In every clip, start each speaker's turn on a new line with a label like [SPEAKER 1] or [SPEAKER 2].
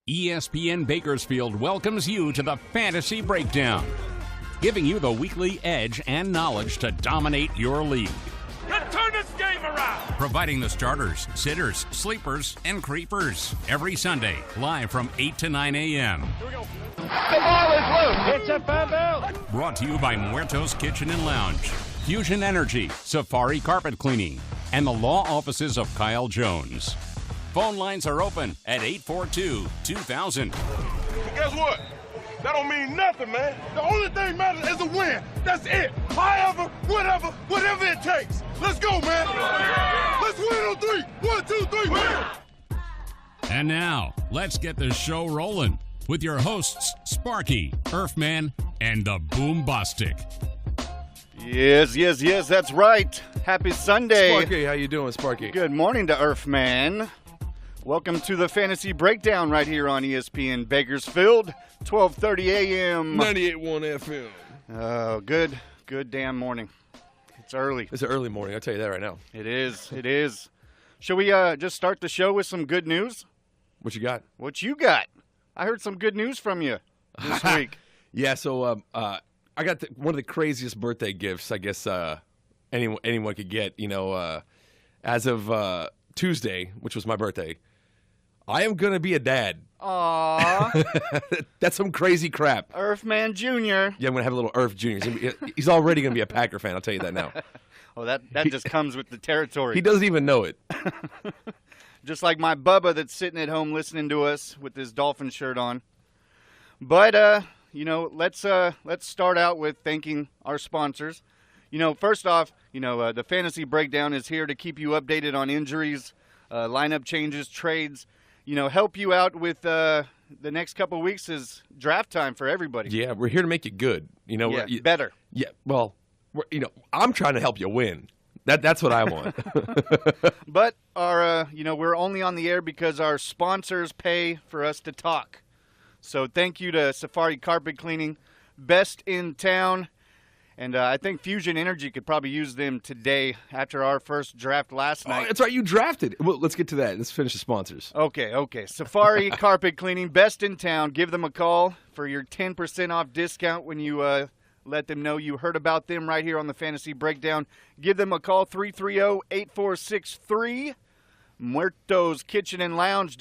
[SPEAKER 1] ESPN Bakersfield welcomes you to the Fantasy Breakdown, giving you the weekly edge and knowledge to dominate your league.
[SPEAKER 2] Let's turn this game around!
[SPEAKER 1] Providing the starters, sitters, sleepers, and creepers every Sunday, live from 8 to 9 a.m.
[SPEAKER 2] Here we go. The ball is loose. It's a fumble.
[SPEAKER 1] Brought to you by Muerto's Kitchen and Lounge, Fusion Energy, Safari Carpet Cleaning, and the law offices of Kyle Jones. Phone lines are open at 842-2000.
[SPEAKER 2] Guess what? That don't mean nothing, man. The only thing matters is a win. That's it. However, whatever it takes. Let's go, man. Let's win on three. 1, 2, 3, win.
[SPEAKER 1] And now, let's get the show rolling with your hosts, Sparky, Earffman, and the Boombastic.
[SPEAKER 3] Yes, that's right. Happy Sunday.
[SPEAKER 4] Sparky, how you doing, Sparky?
[SPEAKER 3] Good morning to Earffman. Welcome to the Fantasy Breakdown right here on ESPN Bakersfield, 12:30 a.m.
[SPEAKER 4] 98.1 FM.
[SPEAKER 3] Oh, good damn morning. It's early.
[SPEAKER 4] It's an early morning, I'll tell you that right now.
[SPEAKER 3] It is. Shall we just start the show with some good news?
[SPEAKER 4] What you got?
[SPEAKER 3] What you got? I heard some good news from you this week.
[SPEAKER 4] Yeah, so I got one of the craziest birthday gifts I guess anyone could get. You know, as of Tuesday, which was my birthday, I am going to be a dad.
[SPEAKER 3] Aww.
[SPEAKER 4] That's some crazy crap.
[SPEAKER 3] Earffman Jr.
[SPEAKER 4] Yeah, I'm going to have a little Earth Jr. He's already going to be a Packer fan, I'll tell you that now.
[SPEAKER 3] Oh, that just comes with the territory.
[SPEAKER 4] He doesn't even know it.
[SPEAKER 3] Just like my Bubba that's sitting at home listening to us with his Dolphin shirt on. But, let's start out with thanking our sponsors. First off, the Fantasy Breakdown is here to keep you updated on injuries, lineup changes, trades, help you out with the next couple of weeks is draft time for everybody.
[SPEAKER 4] Yeah, we're here to make it good.
[SPEAKER 3] Better.
[SPEAKER 4] Yeah, well, I'm trying to help you win. That's what I want.
[SPEAKER 3] But our, we're only on the air because our sponsors pay for us to talk. So thank you to Safari Carpet Cleaning, best in town. And I think Fusion Energy could probably use them today after our first draft last night.
[SPEAKER 4] Oh, that's right, you drafted. Well, let's get to that. Let's finish the sponsors.
[SPEAKER 3] Okay. Safari Carpet Cleaning, best in town. Give them a call for your 10% off discount when you let them know you heard about them right here on the Fantasy Breakdown. Give them a call, 330-8463. Muerto's Kitchen and Lounge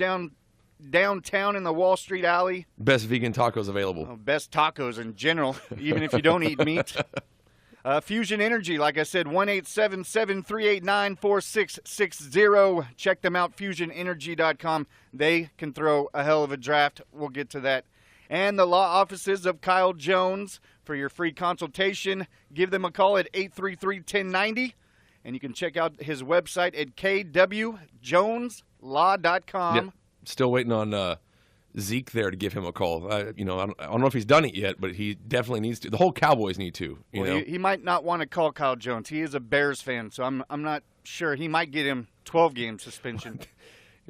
[SPEAKER 3] downtown in the Wall Street Alley.
[SPEAKER 4] Best vegan tacos available.
[SPEAKER 3] Best tacos in general, even if you don't eat meat. Fusion Energy, like I said, 1-877-389-4660. Check them out, fusionenergy.com. They can throw a hell of a draft. We'll get to that. And the law offices of Kyle Jones for your free consultation. Give them a call at 833-1090. And you can check out his website at kwjonslaw.com.
[SPEAKER 4] Yep. Still waiting on Zeke there to give him a call. I don't know if he's done it yet, but he definitely needs to. The whole Cowboys need to.
[SPEAKER 3] He might not want to call Kyle Jones. He is a Bears fan, so I'm not sure. He might get him 12-game suspension.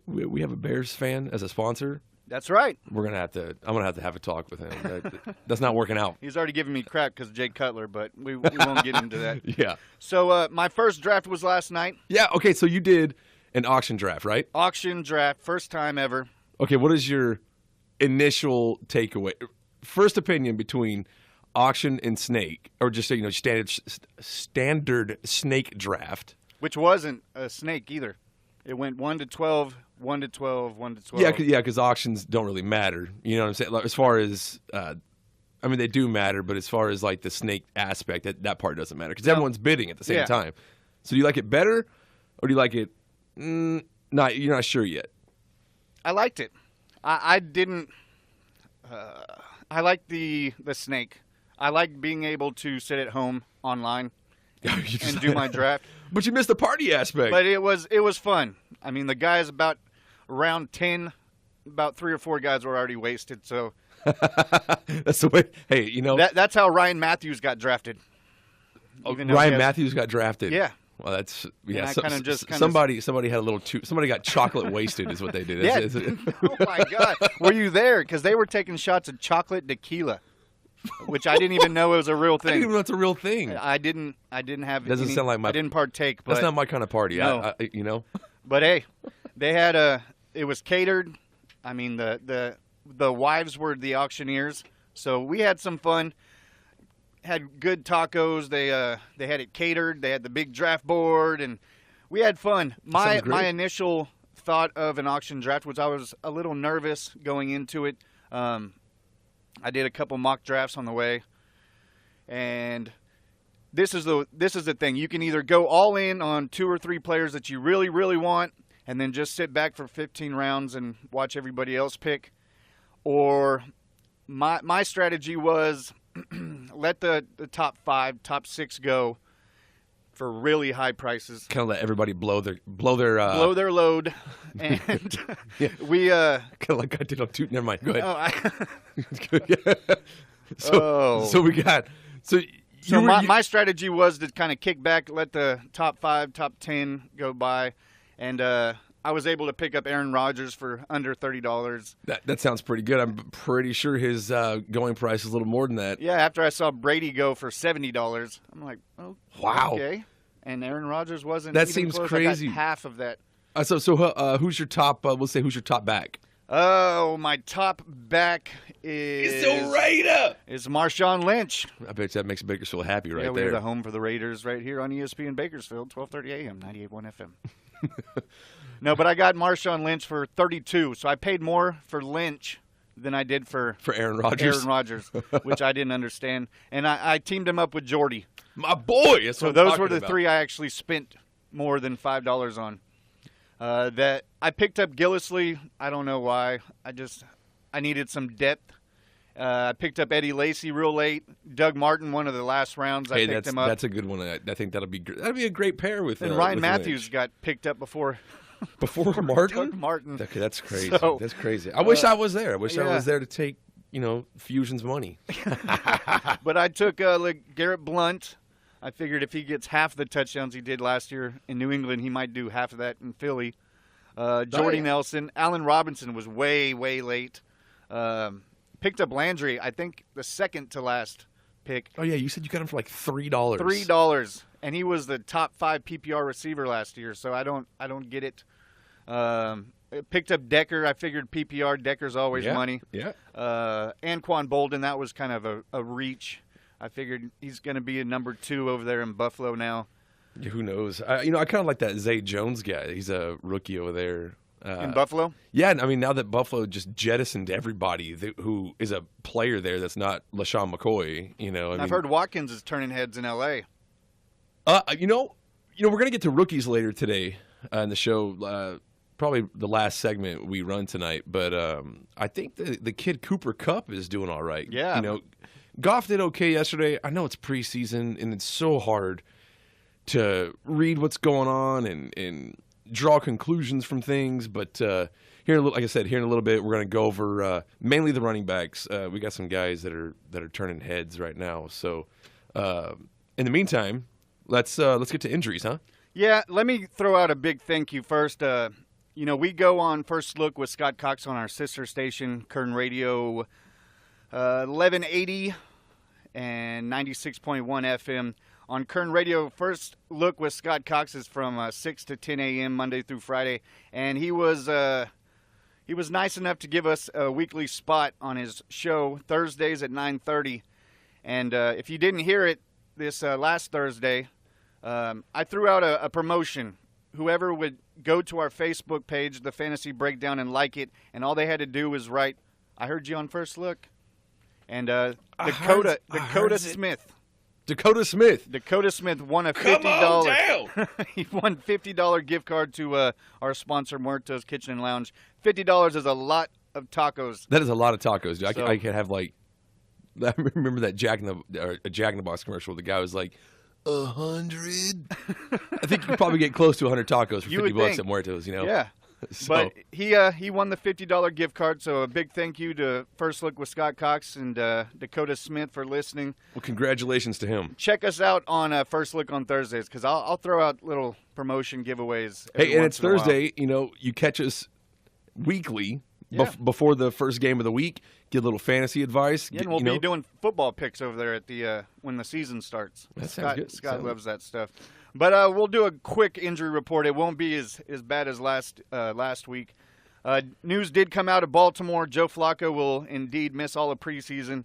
[SPEAKER 4] We have a Bears fan as a sponsor.
[SPEAKER 3] That's right.
[SPEAKER 4] I'm gonna have to have a talk with him. That's not working out.
[SPEAKER 3] He's already giving me crap because of Jay Cutler, but we won't get into that.
[SPEAKER 4] Yeah.
[SPEAKER 3] So my first draft was last night.
[SPEAKER 4] Yeah. Okay. So you did an auction draft, right?
[SPEAKER 3] Auction draft, first time ever.
[SPEAKER 4] Okay. What is your initial takeaway? First opinion between auction and snake, or just standard snake draft,
[SPEAKER 3] which wasn't a snake either. It went 1 to 12. 1 to 12, 1 to 12.
[SPEAKER 4] Yeah, because auctions don't really matter. You know what I'm saying? Like, as far as, they do matter, but as far as like the snake aspect, that part doesn't matter because everyone's bidding at the same time. So do you like it better, or do you like it? You're not sure yet.
[SPEAKER 3] I liked it. I didn't. I liked the snake. I liked being able to sit at home online and do my draft.
[SPEAKER 4] But you missed the party aspect.
[SPEAKER 3] But it was fun. I mean, the guys about round 10, about 3 or 4 guys were already wasted. So
[SPEAKER 4] that's the way. Hey,
[SPEAKER 3] that's how Ryan Matthews got drafted.
[SPEAKER 4] Ryan Matthews got drafted.
[SPEAKER 3] Yeah.
[SPEAKER 4] Well, that's
[SPEAKER 3] somebody
[SPEAKER 4] had a little too. Somebody got chocolate wasted, is what they did.
[SPEAKER 3] Yeah. Oh my God, were you there? Because they were taking shots of chocolate tequila. Which I didn't even know was a real thing.
[SPEAKER 4] I didn't even know it's a real thing.
[SPEAKER 3] I didn't have.
[SPEAKER 4] Doesn't sound like my.
[SPEAKER 3] I didn't partake. But
[SPEAKER 4] that's not my kind of party.
[SPEAKER 3] No.
[SPEAKER 4] I.
[SPEAKER 3] But hey, they had it was catered. I mean, the wives were the auctioneers, so we had some fun. Had good tacos. They had it catered. They had the big draft board, and we had fun. My initial thought of an auction draft was I was a little nervous going into it. I did a couple mock drafts on the way, and this is the thing. You can either go all in on 2 or 3 players that you really, really want, and then just sit back for 15 rounds and watch everybody else pick, or my strategy was let the top 5, top 6 go for really high prices.
[SPEAKER 4] Kind of let everybody blow their
[SPEAKER 3] load, and
[SPEAKER 4] yeah.
[SPEAKER 3] We
[SPEAKER 4] kind of like I did on two. Never mind. Go ahead. So we got
[SPEAKER 3] So my strategy was to kind of kick back, let the top 5, top 10 go by, and I was able to pick up Aaron Rodgers for under $30.
[SPEAKER 4] That sounds pretty good. I'm pretty sure his going price is a little more than that.
[SPEAKER 3] Yeah, after I saw Brady go for $70, I'm like, oh,
[SPEAKER 4] wow.
[SPEAKER 3] Okay. And Aaron Rodgers wasn't.
[SPEAKER 4] That
[SPEAKER 3] even
[SPEAKER 4] seems
[SPEAKER 3] close.
[SPEAKER 4] crazy.
[SPEAKER 3] I got half of that.
[SPEAKER 4] So who's your top? We'll say who's your top back?
[SPEAKER 3] Oh, my top back is Marshawn Lynch.
[SPEAKER 4] I bet that makes Bakersfield happy right there.
[SPEAKER 3] Yeah, we're the home for the Raiders right here on ESPN Bakersfield, 12:30 a.m., 98.1 FM. No, but I got Marshawn Lynch for $32, so I paid more for Lynch than I did for
[SPEAKER 4] Aaron Rodgers,
[SPEAKER 3] which I didn't understand. And I teamed him up with Jordy.
[SPEAKER 4] My boy!
[SPEAKER 3] So those were the 3 I actually spent more than $5 on. That I picked up Gillislee. I don't know why. I needed some depth. I picked up Eddie Lacy real late. Doug Martin, one of the last rounds, I picked him up.
[SPEAKER 4] That's a good one. I think that'll be a great pair with.
[SPEAKER 3] And Ryan Matthews got picked up before
[SPEAKER 4] Martin.
[SPEAKER 3] Doug Martin.
[SPEAKER 4] Okay, that's crazy. That's crazy. I wish I was there. I wish I was there to take Fusion's money.
[SPEAKER 3] But I took Garrett Blunt. I figured if he gets half the touchdowns he did last year in New England, he might do half of that in Philly. Jordy Nelson. Allen Robinson was way, way late. Picked up Landry, I think the second to last pick.
[SPEAKER 4] Oh, yeah, you said you got him for like $3.
[SPEAKER 3] $3. And he was the top 5 PPR receiver last year, so I don't get it. Picked up Decker. I figured PPR, Decker's always money.
[SPEAKER 4] Yeah.
[SPEAKER 3] Anquan Bolden, that was kind of a reach. I figured he's going to be a number 2 over there in Buffalo now.
[SPEAKER 4] Yeah, who knows? I kind of like that Zay Jones guy. He's a rookie over there.
[SPEAKER 3] In Buffalo?
[SPEAKER 4] Yeah, I mean, now that Buffalo just jettisoned everybody who is a player there that's not LaShawn McCoy, I've
[SPEAKER 3] heard Watkins is turning heads in L.A.
[SPEAKER 4] We're going to get to rookies later today in the show, probably the last segment we run tonight, but I think the kid Cooper Kupp is doing all right.
[SPEAKER 3] Yeah.
[SPEAKER 4] Goff did okay yesterday. I know it's preseason, and it's so hard to read what's going on and draw conclusions from things. But like I said, here in a little bit, we're going to go over mainly the running backs. We got some guys that are turning heads right now. So in the meantime, let's get to injuries, huh?
[SPEAKER 3] Yeah, let me throw out a big thank you first. We go on First Look with Scott Cox on our sister station, Kern Radio 1180 and 96.1 FM. On Kern Radio, First Look with Scott Cox is from 6 to 10 a.m. Monday through Friday, and he was nice enough to give us a weekly spot on his show Thursdays at 9:30. And if you didn't hear it this last Thursday, I threw out a promotion. Whoever would go to our Facebook page, the Fantasy Breakdown, and like it, and all they had to do was write, "I heard you on First Look." And Dakota Smith.
[SPEAKER 4] Dakota Smith
[SPEAKER 3] won a $50.
[SPEAKER 4] Come on down.
[SPEAKER 3] He won $50 gift card to our sponsor, Muerto's Kitchen and Lounge. $50 is a lot of tacos.
[SPEAKER 4] That is a lot of tacos, dude. I could have I remember that Jack in the Box commercial. The guy was like, 100. I think you could probably get close to 100 tacos for $50 at Muerto's.
[SPEAKER 3] Yeah. So. But he won the $50 gift card, so a big thank you to First Look with Scott Cox and Dakota Smith for listening.
[SPEAKER 4] Well, congratulations to him.
[SPEAKER 3] Check us out on First Look on Thursdays, because I'll throw out little promotion giveaways.
[SPEAKER 4] Hey, and it's Thursday. You catch us weekly before the first game of the week. Get a little fantasy advice.
[SPEAKER 3] Yeah, and we'll be doing football picks over there at the when the season starts.
[SPEAKER 4] That sounds good.
[SPEAKER 3] Scott loves that stuff. But we'll do a quick injury report. It won't be as bad as last week. News did come out of Baltimore. Joe Flacco will indeed miss all of preseason.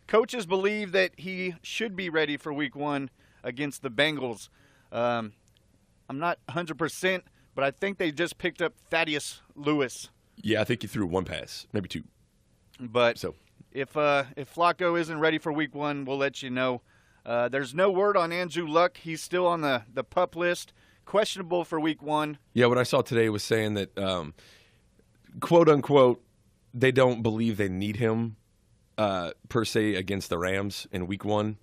[SPEAKER 3] Coaches believe that he should be ready for Week 1 against the Bengals. I'm not 100%, but I think they just picked up Thaddeus Lewis.
[SPEAKER 4] Yeah, I think he threw one pass, maybe two.
[SPEAKER 3] But if Flacco isn't ready for Week 1, we'll let you know. There's no word on Andrew Luck. He's still on the PUP list, questionable for Week 1.
[SPEAKER 4] Yeah, what I saw today was saying that, quote unquote, they don't believe they need him per se against the Rams in Week 1,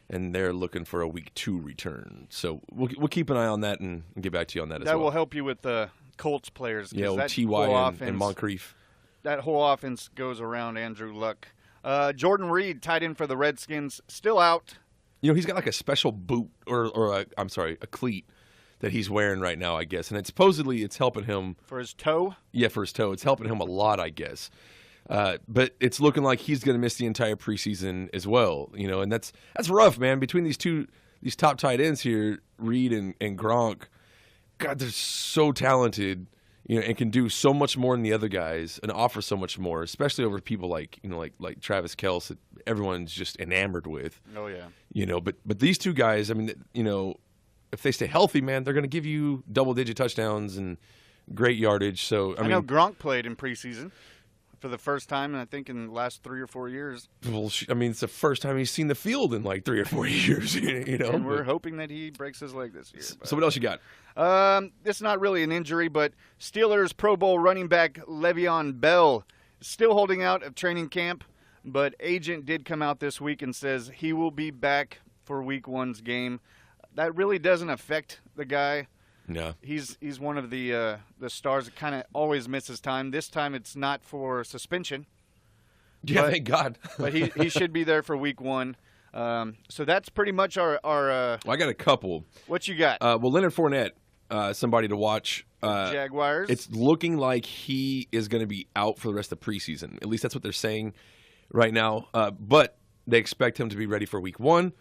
[SPEAKER 4] and they're looking for a Week 2 return. So we'll keep an eye on that and get back to you on that as well.
[SPEAKER 3] That will help you with the Colts players.
[SPEAKER 4] Yeah, with T.Y. and Moncrief.
[SPEAKER 3] That whole offense goes around Andrew Luck. Jordan Reed, tight end for the Redskins, still out.
[SPEAKER 4] You know, he's got like a special boot or a cleat that he's wearing right now, I guess. And supposedly it's helping him.
[SPEAKER 3] For his toe?
[SPEAKER 4] Yeah, for his toe. It's helping him a lot, I guess. But it's looking like he's going to miss the entire preseason as well. You know, and that's rough, man. Between these top tight ends here, Reed and Gronk, God, they're so talented, you know, and can do so much more than the other guys and offer so much more, especially over people like Travis Kelce that everyone's just enamored with.
[SPEAKER 3] Oh yeah.
[SPEAKER 4] You know, but these two guys, I mean, you know, if they stay healthy, man, they're going to give you double-digit touchdowns and great yardage. So I
[SPEAKER 3] know Gronk played in preseason for the first time, and I think in the last 3 or 4 years.
[SPEAKER 4] Well, I mean, it's the first time he's seen the field in like 3 or 4 years. You know,
[SPEAKER 3] and we're hoping that he breaks his leg this year.
[SPEAKER 4] So what else you got?
[SPEAKER 3] It's not really an injury, but Steelers Pro Bowl running back Le'Veon Bell is still holding out of training camp, but agent did come out this week and says he will be back for Week 1's game. That really doesn't affect the guy.
[SPEAKER 4] No.
[SPEAKER 3] He's one of the stars that kind of always misses time. This time it's not for suspension.
[SPEAKER 4] Yeah, thank God.
[SPEAKER 3] But he should be there for Week 1. So that's pretty much our
[SPEAKER 4] well, I got a couple.
[SPEAKER 3] What you got?
[SPEAKER 4] Well, Leonard Fournette, somebody to watch.
[SPEAKER 3] Jaguars.
[SPEAKER 4] It's looking like he is going to be out for the rest of the preseason. At least that's what they're saying right now. But they expect him to be ready for Week 1.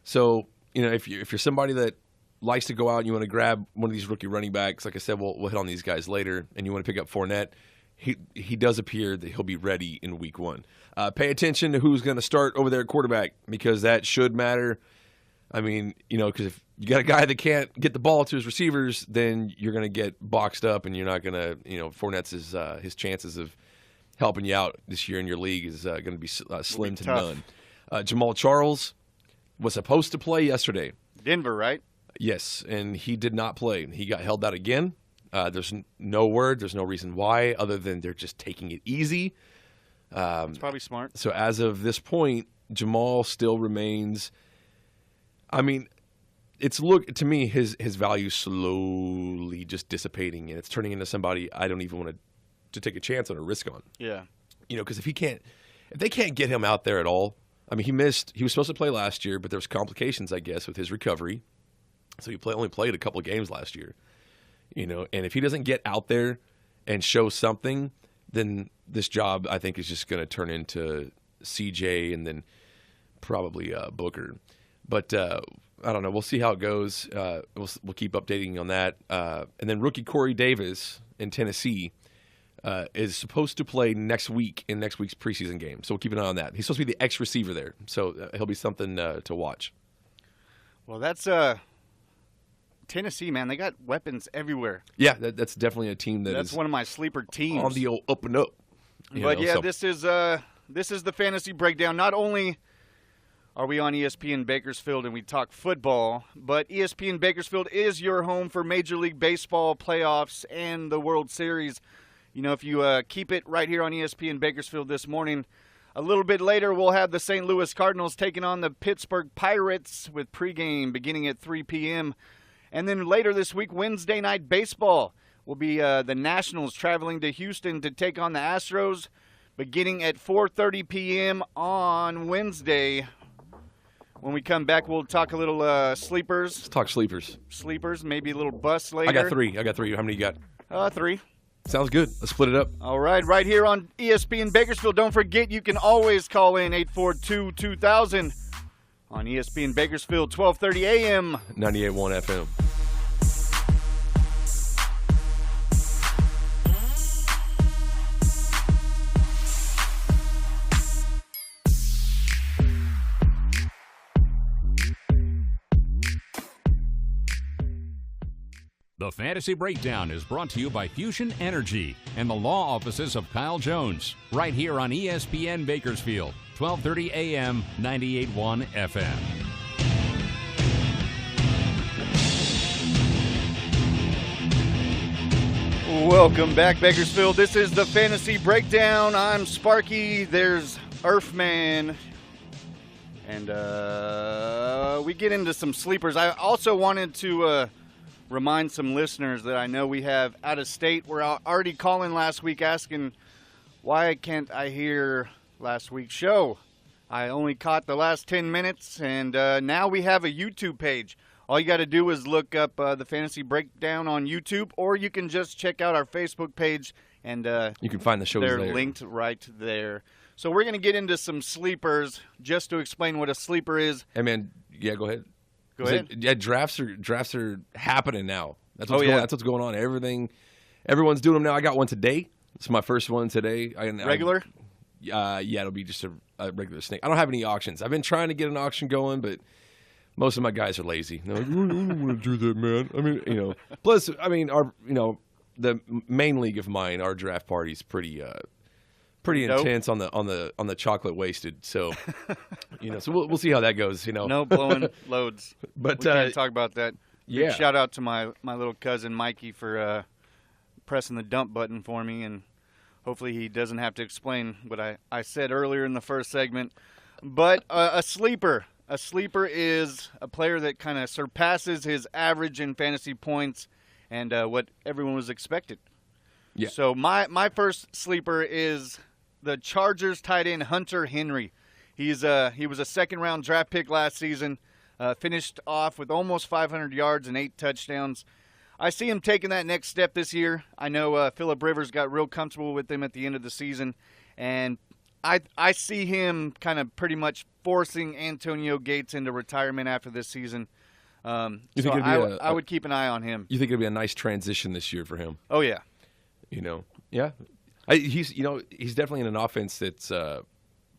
[SPEAKER 4] So, you know, if you're somebody that likes to go out and you want to grab one of these rookie running backs, like I said, we'll hit on these guys later, and you want to pick up Fournette, he does appear that he'll be ready in Week 1. Pay attention to who's going to start over there at quarterback, because that should matter. I mean, you know, because if you got a guy that can't get the ball to his receivers, then you're going to get boxed up, and you're not going to, you know, Fournette's his chances of helping you out this year in your league is going to be slim to none. Jamal Charles was supposed to play yesterday.
[SPEAKER 3] Denver, right?
[SPEAKER 4] Yes, and he did not play. He got held out again. There's no word. There's no reason why, other than they're just taking it easy.
[SPEAKER 3] It's probably smart.
[SPEAKER 4] So as of this point, Jamal still remains. I mean, to me, his value slowly just dissipating, and it's turning into somebody I don't even want to take a chance on or risk on.
[SPEAKER 3] Yeah.
[SPEAKER 4] You know, because if they can't get him out there at all. I mean, he was supposed to play last year, but there was complications, I guess, with his recovery. So he only played a couple of games last year, you know. And if he doesn't get out there and show something, then this job, I think, is just going to turn into CJ and then probably Booker. But I don't know. We'll see how it goes. We'll keep updating on that. And then rookie Corey Davis in Tennessee is supposed to play next week in next week's preseason game. So we'll keep an eye on that. He's supposed to be the X receiver there, so he'll be something to watch.
[SPEAKER 3] Well, that's Tennessee, man. They got weapons everywhere.
[SPEAKER 4] Yeah, that's definitely a team that's
[SPEAKER 3] one of my sleeper teams
[SPEAKER 4] on the old up and up.
[SPEAKER 3] But this is the fantasy breakdown. Not only are we on ESPN Bakersfield and we talk football, but ESPN Bakersfield is your home for Major League Baseball playoffs and the World Series. You know, if you keep it right here on ESPN Bakersfield this morning, a little bit later we'll have the St. Louis Cardinals taking on the Pittsburgh Pirates with pregame beginning at 3 p.m. And then later this week, Wednesday Night Baseball will be the Nationals traveling to Houston to take on the Astros beginning at 4:30 p.m. on Wednesday. When we come back, we'll talk a little sleepers.
[SPEAKER 4] Let's talk sleepers.
[SPEAKER 3] Sleepers, maybe a little bust later.
[SPEAKER 4] I got three. How many you got?
[SPEAKER 3] 3.
[SPEAKER 4] Sounds good. Let's split it up.
[SPEAKER 3] All right here on ESPN Bakersfield. Don't forget, you can always call in 842-2000 on ESPN Bakersfield, 1230 a.m.
[SPEAKER 4] 98.1 FM.
[SPEAKER 1] The Fantasy Breakdown is brought to you by Fusion Energy and the law offices of Kyle Jones, right here on ESPN Bakersfield, 1230 AM, 98.1 FM.
[SPEAKER 3] Welcome back, Bakersfield. This is the Fantasy Breakdown. I'm Sparky. There's Earffman. And we get into some sleepers. I also wanted to remind some listeners that I know we have out of state. We're already calling last week asking, why can't I hear last week's show? I only caught the last 10 minutes, and now we have a YouTube page. All you got to do is look up the Fantasy Breakdown on YouTube, or you can just check out our Facebook page, and
[SPEAKER 4] you can find the shows
[SPEAKER 3] they're
[SPEAKER 4] there.
[SPEAKER 3] linked right there. So we're going to get into some sleepers just to explain what a sleeper is.
[SPEAKER 4] Hey, man, yeah, go ahead.
[SPEAKER 3] Go ahead.
[SPEAKER 4] Yeah, drafts are happening now. That's what's That's what's going on. Everyone's doing them now. I got one today. It's my first one today.
[SPEAKER 3] Regular?
[SPEAKER 4] Yeah, it'll be just a regular snake. I don't have any auctions. I've been trying to get an auction going, but most of my guys are lazy. They're like, I don't want to do that, man. I mean, Plus, the main league of mine, our draft party's pretty intense on the chocolate wasted. So, so we'll see how that goes.
[SPEAKER 3] No blowing loads.
[SPEAKER 4] But
[SPEAKER 3] we can't talk about that.
[SPEAKER 4] Yeah.
[SPEAKER 3] Big shout out to my little cousin Mikey for pressing the dump button for me, and hopefully he doesn't have to explain what I said earlier in the first segment. But a sleeper is a player that kind of surpasses his average in fantasy points and what everyone was expected.
[SPEAKER 4] Yeah.
[SPEAKER 3] So my first sleeper is the Chargers tight end Hunter Henry. He was a second-round draft pick last season, finished off with almost 500 yards and 8 touchdowns. I see him taking that next step this year. I know Phillip Rivers got real comfortable with him at the end of the season, and I see him kind of pretty much forcing Antonio Gates into retirement after this season. I would keep an eye on him.
[SPEAKER 4] You think it'd be a nice transition this year for him?
[SPEAKER 3] Oh, yeah.
[SPEAKER 4] Yeah. He's definitely in an offense that's and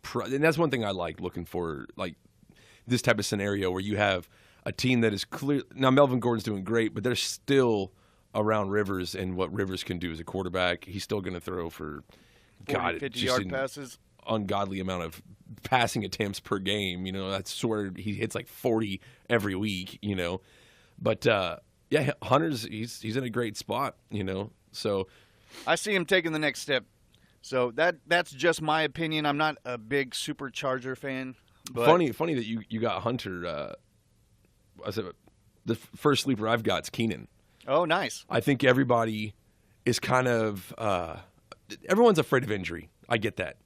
[SPEAKER 4] that's one thing I like looking for, like this type of scenario where you have a team that is clear. Now Melvin Gordon's doing great, but they're still around Rivers and what Rivers can do as a quarterback. He's still going to throw for
[SPEAKER 3] 50-yard passes,
[SPEAKER 4] ungodly amount of passing attempts per game. That's where he hits like 40 every week. But Hunter's he's in a great spot. So.
[SPEAKER 3] I see him taking the next step. So that's just my opinion. I'm not a big Supercharger fan. But
[SPEAKER 4] funny that you got Hunter. The first sleeper I've got is Keenan.
[SPEAKER 3] Oh, nice.
[SPEAKER 4] I think everybody is kind of everyone's afraid of injury. I get that.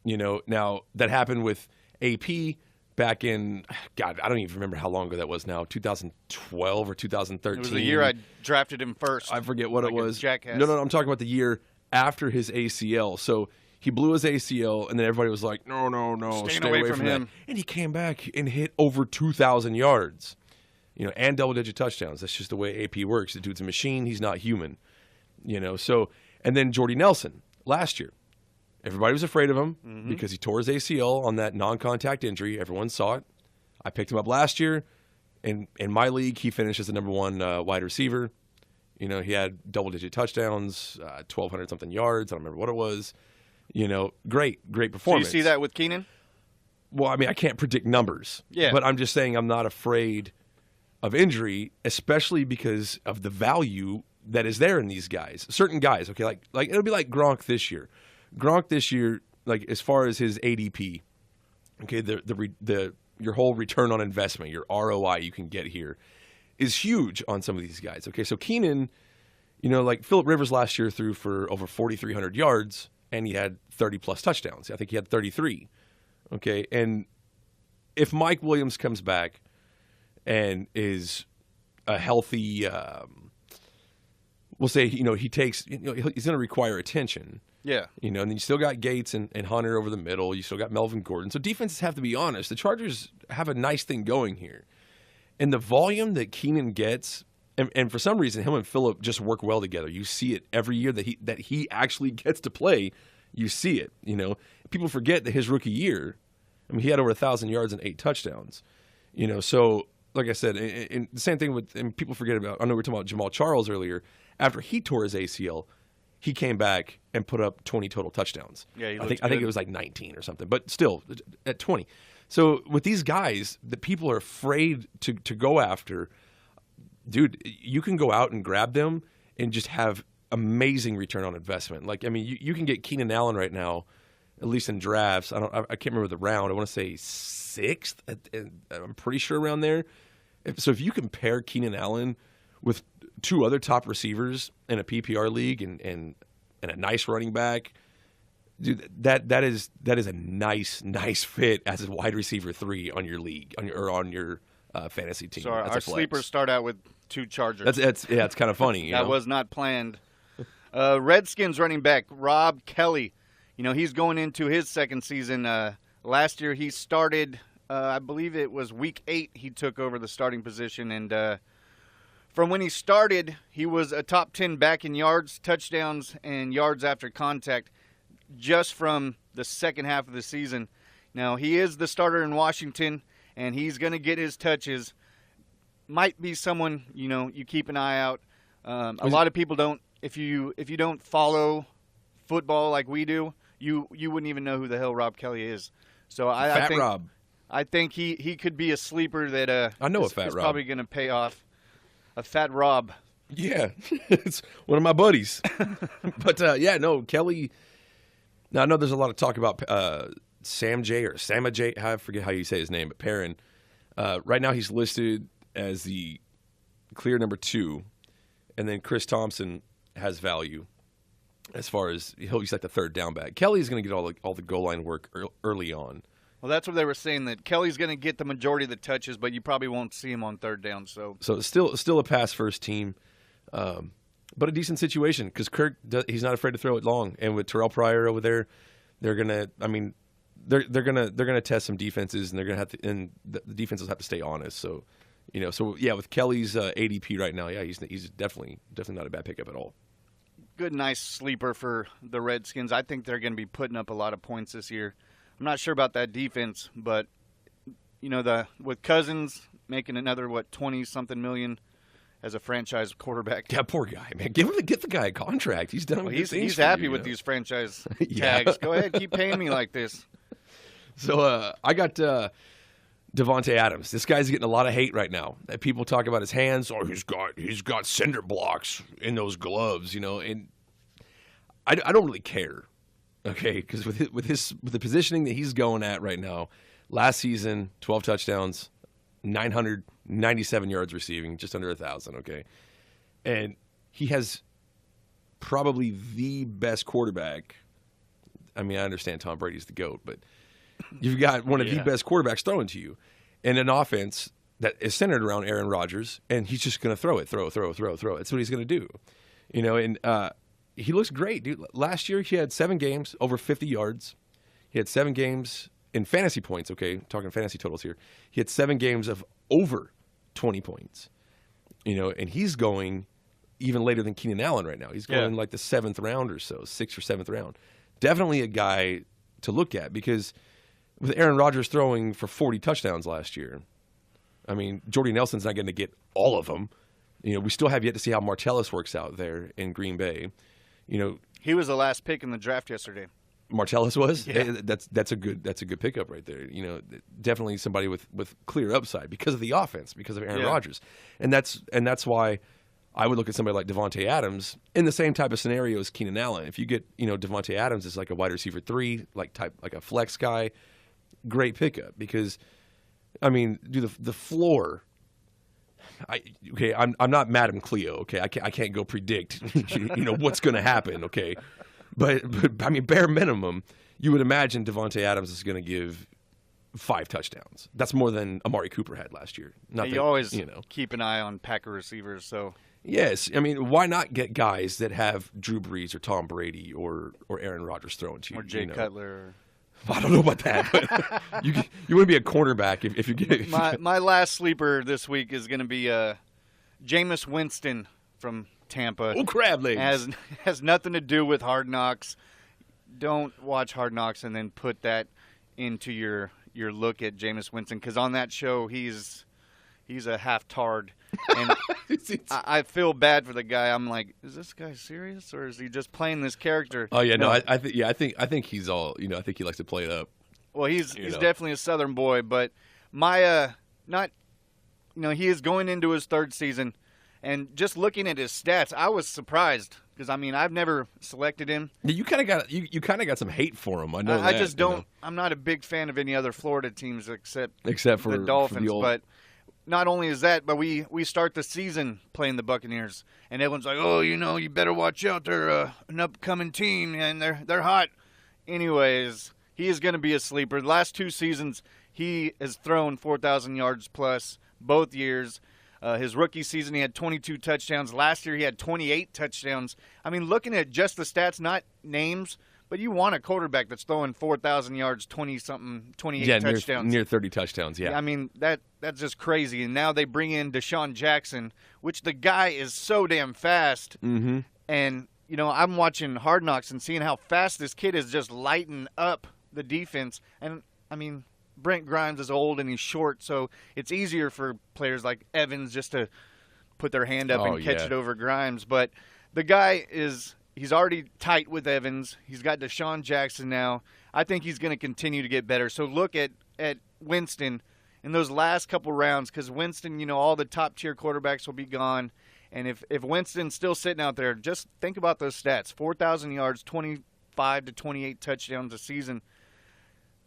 [SPEAKER 4] Now that happened with AP back in, God, I don't even remember how long ago that was now, 2012 or 2013.
[SPEAKER 3] It was the year I drafted him first.
[SPEAKER 4] I forget what it was.
[SPEAKER 3] Jackass.
[SPEAKER 4] No, I'm talking about the year after his ACL. So he blew his ACL, and then everybody was like, no, stay away from him. And he came back and hit over 2,000 yards, and double-digit touchdowns. That's just the way AP works. The dude's a machine. He's not human, So, and then Jordy Nelson last year. Everybody was afraid of him because he tore his ACL on that non-contact injury. Everyone saw it. I picked him up last year. In my league, he finished as the number one wide receiver. He had double-digit touchdowns, 1,200-something yards. I don't remember what it was. Great performance.
[SPEAKER 3] So you see that with Keenan?
[SPEAKER 4] Well, I can't predict numbers.
[SPEAKER 3] Yeah.
[SPEAKER 4] But I'm just saying I'm not afraid of injury, especially because of the value that is there in these guys. Certain guys, okay, like it'll be like Gronk this year. Gronk this year, like as far as his ADP, okay, your whole return on investment, your ROI you can get here, is huge on some of these guys. Okay, so Keenan, like Phillip Rivers last year threw for over 4,300 yards, and he had 30-plus touchdowns. I think he had 33. Okay, and if Mike Williams comes back and is a healthy, we'll say, he takes, he's going to require attention.
[SPEAKER 3] Yeah.
[SPEAKER 4] And then you still got Gates and Hunter over the middle. You still got Melvin Gordon. So defenses have to be honest. The Chargers have a nice thing going here. And the volume that Keenan gets, and for some reason, him and Phillip just work well together. You see it every year that he actually gets to play. You see it, People forget that his rookie year, he had over 1,000 yards and 8 touchdowns. So like I said, and the same thing with, and people forget about, I know we were talking about Jamal Charles earlier. After he tore his ACL, he came back and put up 20 total touchdowns.
[SPEAKER 3] Yeah,
[SPEAKER 4] I think it was like 19 or something, but still at 20. So with these guys that people are afraid to go after, dude, you can go out and grab them and just have amazing return on investment. Like, I mean, you can get Keenan Allen right now, at least in drafts. I can't remember the round. I want to say 6th. I'm pretty sure around there. So if you compare Keenan Allen with 2 other top receivers in a PPR league and a nice running back, dude, that is a nice fit as a wide receiver 3 on your league on your fantasy team.
[SPEAKER 3] So our sleepers start out with 2 Chargers.
[SPEAKER 4] It's kind of funny.
[SPEAKER 3] That was not planned. Redskins running back Rob Kelly. He's going into his 2nd season. Last year he started, I believe it was week 8 he took over the starting position. And from when he started, he was a top 10 back in yards, touchdowns, and yards after contact just from the second half of the season. Now, he is the starter in Washington, and he's going to get his touches. Might be someone, you keep an eye out. A lot of people don't, if you don't follow football like we do, you wouldn't even know who the hell Rob Kelly is. So I think
[SPEAKER 4] Rob.
[SPEAKER 3] I think he could be a sleeper that
[SPEAKER 4] I know
[SPEAKER 3] is,
[SPEAKER 4] a Fat
[SPEAKER 3] is
[SPEAKER 4] Rob.
[SPEAKER 3] probably going to pay off. A Fat Rob.
[SPEAKER 4] Yeah, it's one of my buddies. But Kelly. Now I know there's a lot of talk about Sam J or Sama J. I forget how you say his name, but Perrin. Right now he's listed as the clear number 2, and then Chris Thompson has value as far as he's like the 3rd down back. Kelly's going to get all the goal line work early on.
[SPEAKER 3] Well, that's what they were saying, that Kelly's going to get the majority of the touches, but you probably won't see him on 3rd down. So
[SPEAKER 4] it's still a pass first team, but a decent situation because Kirk he's not afraid to throw it long, and with Terrell Pryor over there, they're gonna test some defenses, and they're gonna have to, and the defenses have to stay honest. So with Kelly's ADP right now, he's definitely not a bad pickup at all.
[SPEAKER 3] Good, nice sleeper for the Redskins. I think they're going to be putting up a lot of points this year. I'm not sure about that defense, but with Cousins making another 20-something million as a franchise quarterback.
[SPEAKER 4] Yeah, poor guy, man. Get the guy a contract. He's done.
[SPEAKER 3] Well, he's happy with these franchise tags. Go ahead, keep paying me like this.
[SPEAKER 4] So I got Devontae Adams. This guy's getting a lot of hate right now. People talk about his hands. Oh, he's got cinder blocks in those gloves, and I don't really care. Okay, because with the positioning that he's going at right now, last season 12 touchdowns, 997 yards receiving, just under 1,000. Okay, and he has probably the best quarterback. I mean, I understand Tom Brady's the GOAT, but you've got one of the best quarterbacks throwing to you, in an offense that is centered around Aaron Rodgers, and he's just going to throw it. That's what he's going to do, and. He looks great, dude. Last year, he had 7 games, over 50 yards. He had 7 games in fantasy points, okay? Talking fantasy totals here. He had 7 games of over 20 points. And he's going even later than Keenan Allen right now. He's going like the 7th round or so, 6th or 7th round. Definitely a guy to look at because with Aaron Rodgers throwing for 40 touchdowns last year, I mean, Jordy Nelson's not going to get all of them. We still have yet to see how Martellus works out there in Green Bay.
[SPEAKER 3] He was the last pick in the draft yesterday.
[SPEAKER 4] Martellus was?
[SPEAKER 3] Yeah.
[SPEAKER 4] That's a good pickup right there. Definitely somebody with clear upside because of the offense, because of Aaron Rodgers. And that's why I would look at somebody like Devontae Adams in the same type of scenario as Keenan Allen. If you get, Devontae Adams as like a wide receiver 3, like a flex guy, great pickup because I mean, dude, the floor. I'm not Madam Cleo. Okay, I can't go predict what's going to happen. Okay, but I mean, bare minimum, you would imagine Devontae Adams is going to give 5 touchdowns. That's more than Amari Cooper had last year.
[SPEAKER 3] You always keep an eye on Packer receivers. So
[SPEAKER 4] yes, I mean, why not get guys that have Drew Brees or Tom Brady or Aaron Rodgers throwing to you,
[SPEAKER 3] or Jay Cutler?
[SPEAKER 4] I don't know about that, but you want to be a cornerback if you get
[SPEAKER 3] my last sleeper this week is going to be Jameis Winston from Tampa.
[SPEAKER 4] Oh, crab legs.
[SPEAKER 3] Has nothing to do with Hard Knocks. Don't watch Hard Knocks and then put that into your look at Jameis Winston, because on that show he's he's a half tard. And I feel bad for the guy. I'm like, is this guy serious, or is he just playing this character?
[SPEAKER 4] Oh yeah, no, I think he's all, I think he likes to play it up.
[SPEAKER 3] Well, he's definitely a Southern boy, but my he is going into his third season, and just looking at his stats, I was surprised because I've never selected him.
[SPEAKER 4] You kind of got some hate for him. I know.
[SPEAKER 3] I just don't. I'm not a big fan of any other Florida teams except for the Dolphins, but. Not only is that, but we start the season playing the Buccaneers, and everyone's like, "Oh, you better watch out. They're an upcoming team, and they're hot." Anyways, he is going to be a sleeper. The last 2 seasons, he has thrown 4,000 yards plus both years. His rookie season, he had 22 touchdowns. Last year, he had 28 touchdowns. Looking at just the stats, not names. But you want a quarterback that's throwing 4,000 yards, 28 touchdowns.
[SPEAKER 4] Near 30 touchdowns, yeah.
[SPEAKER 3] That's just crazy. And now they bring in Deshaun Jackson, which the guy is so damn fast.
[SPEAKER 4] Mm-hmm.
[SPEAKER 3] And, I'm watching Hard Knocks and seeing how fast this kid is just lighting up the defense. And, Brent Grimes is old and he's short, so it's easier for players like Evans just to put their hand up and catch it over Grimes. But the guy he's already tight with Evans. He's got Deshaun Jackson now. I think he's going to continue to get better. So look at Winston in those last couple rounds, because Winston, all the top-tier quarterbacks will be gone. And if Winston's still sitting out there, just think about those stats. 4,000 yards, 25 to 28 touchdowns a season.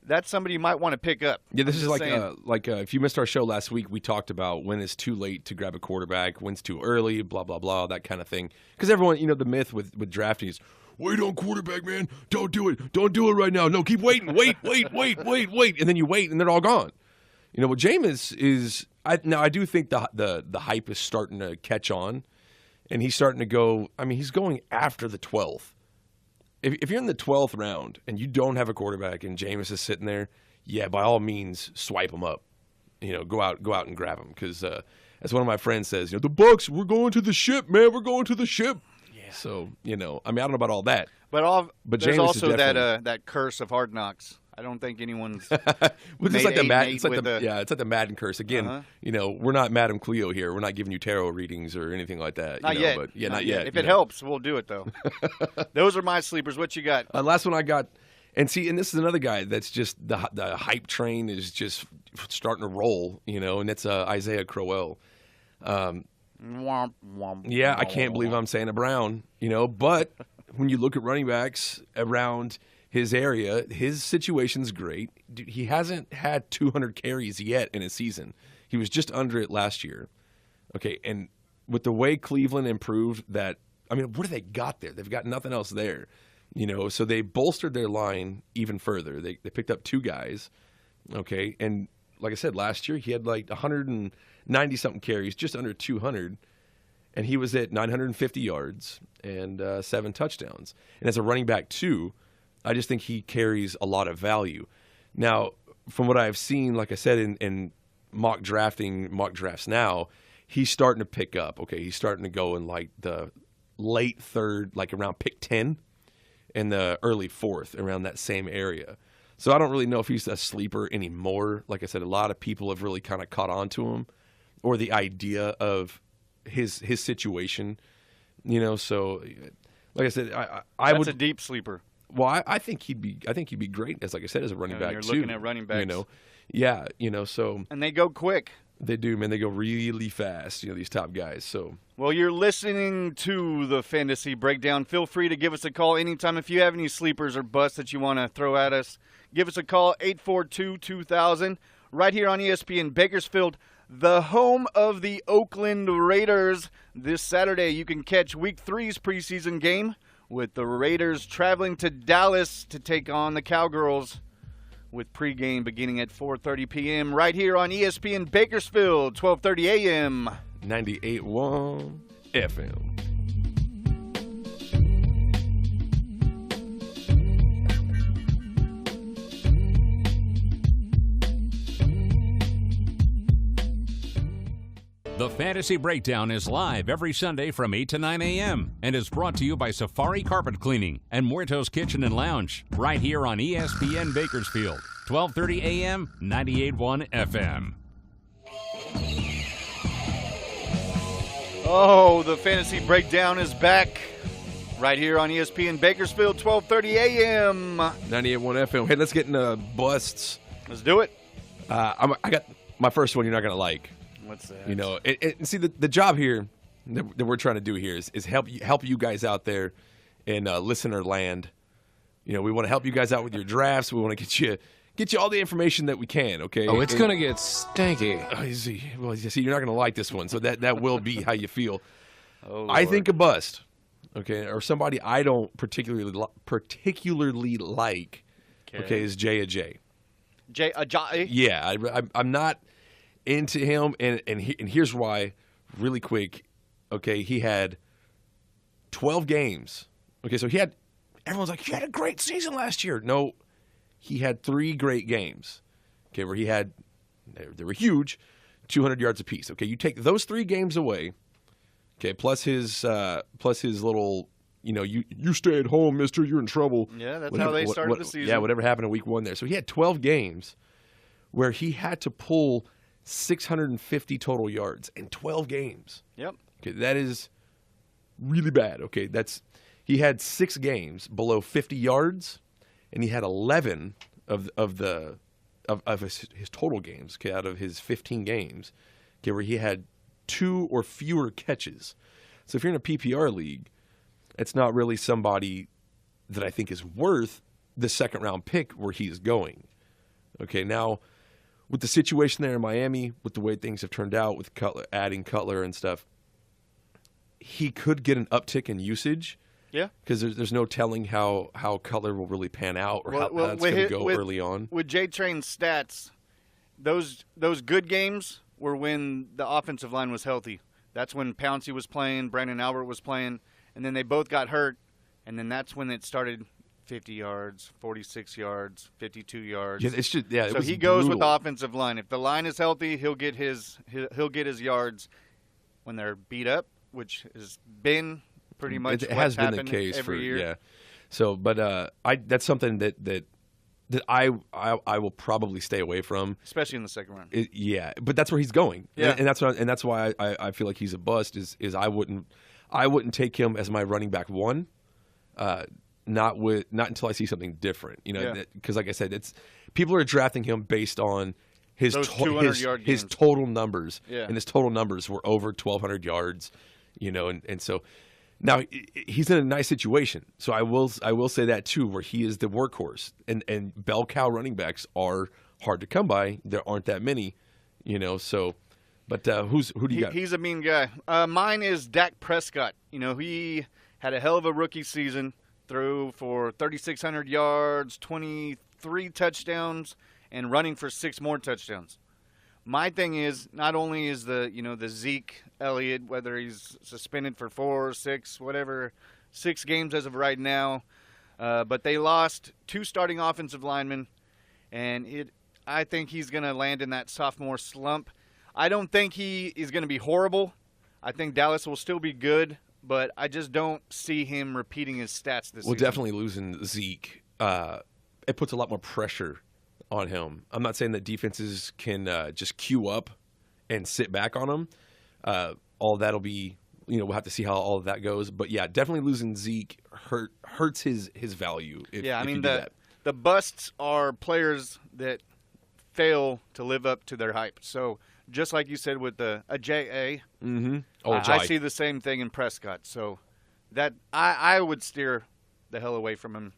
[SPEAKER 3] That's somebody you might want to pick up.
[SPEAKER 4] Yeah, this is like if you missed our show last week, we talked about when it's too late to grab a quarterback, when's too early, blah, blah, blah, that kind of thing. Because everyone, the myth with drafting is, wait on quarterback, man. Don't do it. Don't do it right now. No, keep waiting. Wait. And then you wait, and they're all gone. What Jameis is now I do think the hype is starting to catch on, and he's starting to go, he's going after the 12th. If you're in the 12th round and you don't have a quarterback and Jameis is sitting there, yeah, by all means, swipe him up. Go out and grab him. Because as one of my friends says, the Bucs, we're going to the ship, man. We're going to the ship. Yeah. So, I don't know about all that.
[SPEAKER 3] But there's
[SPEAKER 4] Jameis
[SPEAKER 3] also
[SPEAKER 4] is definitely...
[SPEAKER 3] that curse of Hard Knocks. I don't think anyone's
[SPEAKER 4] it's like the Madden curse. Again, we're not Madame Cleo here. We're not giving you tarot readings or anything like that.
[SPEAKER 3] Not yet.
[SPEAKER 4] But not yet.
[SPEAKER 3] If it helps, we'll do it, though. Those are my sleepers. What you got?
[SPEAKER 4] Last one I got, and this is another guy that's just the hype train is just starting to roll, and it's Isaiah Crowell. Yeah, I can't believe I'm saying a Brown, but when you look at running backs around his area, his situation's great. He hasn't had 200 carries yet in a season. He was just under it last year. Okay, and with the way Cleveland improved that, what do they got there? They've got nothing else there. So they bolstered their line even further. They picked up 2 guys. Okay, and like I said, last year he had like 190-something carries, just under 200, and he was at 950 yards and 7 touchdowns. And as a running back, too, I just think he carries a lot of value. Now, from what I've seen, like I said, in mock drafts now, he's starting to pick up. Okay, he's starting to go in like the late third, like around pick 10, and the early fourth, around that same area. So I don't really know if he's a sleeper anymore. Like I said, a lot of people have really kind of caught on to him, or the idea of his situation. So like I said, I would.
[SPEAKER 3] That's a deep sleeper.
[SPEAKER 4] Well, I think he'd be great as, like I said, as a running back
[SPEAKER 3] you're
[SPEAKER 4] too.
[SPEAKER 3] Looking at running backs,
[SPEAKER 4] yeah, so
[SPEAKER 3] and they go quick.
[SPEAKER 4] They do, man. They go really fast. These top guys. So,
[SPEAKER 3] well, you're listening to the Fantasy Breakdown. Feel free to give us a call anytime if you have any sleepers or busts that you want to throw at us. Give us a call 842-2000 right here on ESPN Bakersfield, the home of the Oakland Raiders. This Saturday, you can catch Week 3's preseason game, with the Raiders traveling to Dallas to take on the Cowgirls, with pregame beginning at 4:30 p.m. right here on ESPN Bakersfield, 12:30 a.m.
[SPEAKER 4] 98.1 FM.
[SPEAKER 1] The Fantasy Breakdown is live every Sunday from 8 to 9 a.m. and is brought to you by Safari Carpet Cleaning and Muerto's Kitchen and Lounge right here on ESPN Bakersfield, 12:30 a.m., 98.1 FM.
[SPEAKER 3] Oh, the Fantasy Breakdown is back right here on ESPN Bakersfield, 12:30 a.m.
[SPEAKER 4] 98.1 FM. Hey, let's get into busts.
[SPEAKER 3] Let's do it.
[SPEAKER 4] I got my first one you're not going to like.
[SPEAKER 3] What's that?
[SPEAKER 4] You know, see, the job here that we're trying to do here is help you guys out there in listener land. You know, we want to help you guys out with your drafts. We want to get you all the information that we can, okay?
[SPEAKER 5] Oh, it's going to get stanky.
[SPEAKER 4] Well, you see, you're not going to like this one, so that will be how you feel.
[SPEAKER 3] Oh,
[SPEAKER 4] I think a bust, okay, or somebody I don't particularly like, okay, is J. Yeah, I'm not into him, and here's why. Really quick, okay, he had 12 games. Okay, so everyone's like, he had a great season last year. No, he had 3 great games, okay, where they were huge, 200 yards apiece. Okay, you take those 3 games away, okay, plus his little, you know, you stay at home, mister, you're in trouble.
[SPEAKER 3] Yeah, that's how they started the season.
[SPEAKER 4] Yeah, whatever happened in week 1 there. So he had 12 games where he had to pull 650 total yards in 12 games.
[SPEAKER 3] Yep.
[SPEAKER 4] Okay, that is really bad. Okay, he had 6 games below 50 yards, and he had 11 of his total games, okay, out of his 15 games, okay, where he had 2 or fewer catches. So if you're in a PPR league, it's not really somebody that I think is worth the second round pick where he's going. Okay, now with the situation there in Miami, with the way things have turned out, with adding Cutler and stuff, he could get an uptick in usage.
[SPEAKER 3] Yeah,
[SPEAKER 4] because there's no telling how Cutler will really pan out or how that's going to go early on.
[SPEAKER 3] With J-Train's stats, those good games were when the offensive line was healthy. That's when Pouncey was playing, Brandon Albert was playing, and then they both got hurt, and then that's when it started 50 yards, 46 yards, 52 yards.
[SPEAKER 4] Yeah, it's just
[SPEAKER 3] so he goes with the offensive line. If the line is healthy, he'll get his yards. When they're beat up, which has been pretty much
[SPEAKER 4] it has been the case
[SPEAKER 3] every year.
[SPEAKER 4] Yeah. So, but that's something that I will probably stay away from,
[SPEAKER 3] especially in the second round.
[SPEAKER 4] Yeah, but that's where he's going.
[SPEAKER 3] Yeah,
[SPEAKER 4] and that's why I feel like he's a bust. Is I wouldn't take him as my running back 1. Not until I see something different. You know, because like I said, people are drafting him based on his
[SPEAKER 3] 200-yard
[SPEAKER 4] his total numbers.
[SPEAKER 3] Yeah.
[SPEAKER 4] And his total numbers were over 1,200 yards. You know, and so. Now he's in a nice situation, so I will say that too, where he is the workhorse, and bell cow running backs are hard to come by. There aren't that many, you know. So, but who do you got?
[SPEAKER 3] He's a mean guy. Mine is Dak Prescott. You know, he had a hell of a rookie season, threw for 3,600 yards, 23 touchdowns, and running for 6 more touchdowns. My thing is, not only is the Zeke Elliott, whether he's suspended for 4 or 6, whatever, 6 games as of right now, but they lost 2 starting offensive linemen, and I think he's going to land in that sophomore slump. I don't think he is going to be horrible. I think Dallas will still be good, but I just don't see him repeating his stats this season.
[SPEAKER 4] Definitely losing Zeke, it puts a lot more pressure on him. I'm not saying that defenses can just queue up and sit back on him. All that'll be, we'll have to see how all of that goes. But yeah, definitely losing Zeke hurts his value.
[SPEAKER 3] The busts are players that fail to live up to their hype. So just like you said with a J.A., I see the same thing in Prescott. So that I would steer the hell away from him.